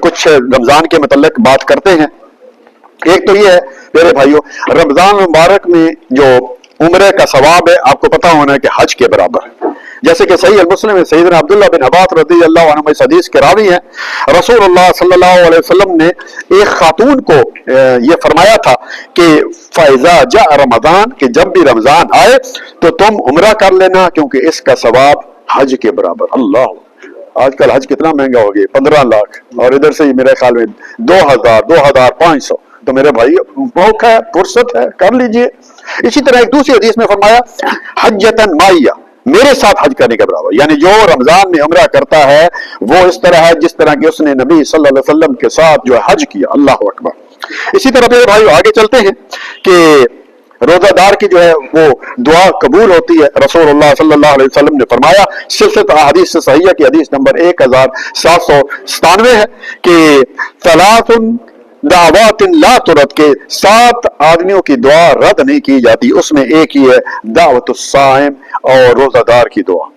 کچھ رمضان کے متعلق بات کرتے ہیں۔ ایک تو یہ ہے میرے بھائیوں، رمضان مبارک میں جو عمرے کا ثواب ہے آپ کو پتا ہونا ہے کہ حج کے برابر ہے، جیسے کہ صحیح المسلم میں سیدنا عبداللہ بن عباس رضی اللہ عنہ اس حدیث کے راوی ہیں، رسول اللہ صلی اللہ علیہ وسلم نے ایک خاتون کو یہ فرمایا تھا کہ فَإِذَا جَاءَ رمضان، کہ جب بھی رمضان آئے تو تم عمرہ کر لینا کیونکہ اس کا ثواب حج کے برابر۔ اللہ، آج کل حج کتنا مہنگا ہو گیا، 15 لاکھ، اور ادھر سے ہی میرے خیال میں 2000 2500، تو میرے بھائی موقع ہے، فرصت ہے، کر لیجئے۔ اسی طرح ایک دوسری حدیث میں فرمایا حجتاً مائیہ، میرے ساتھ حج کرنے کے برابر، یعنی جو رمضان میں عمرہ کرتا ہے وہ اس طرح ہے جس طرح کہ اس نے نبی صلی اللہ علیہ وسلم کے ساتھ جو ہے حج کیا۔ اللہ اکبر۔ اسی طرح میرے بھائی آگے چلتے ہیں کہ روزہ دار کی جو ہے وہ دعا قبول ہوتی ہے۔ رسول اللہ صلی اللہ علیہ وسلم نے فرمایا، سلسلۃ احادیث سے صحیحہ کی حدیث نمبر 1797 ہے کہ ثلاث دعوات لا ترد، کے 7 آدمیوں کی دعا رد نہیں کی جاتی، اس میں ایک ہی ہے دعوت الصائم، اور روزہ دار کی دعا۔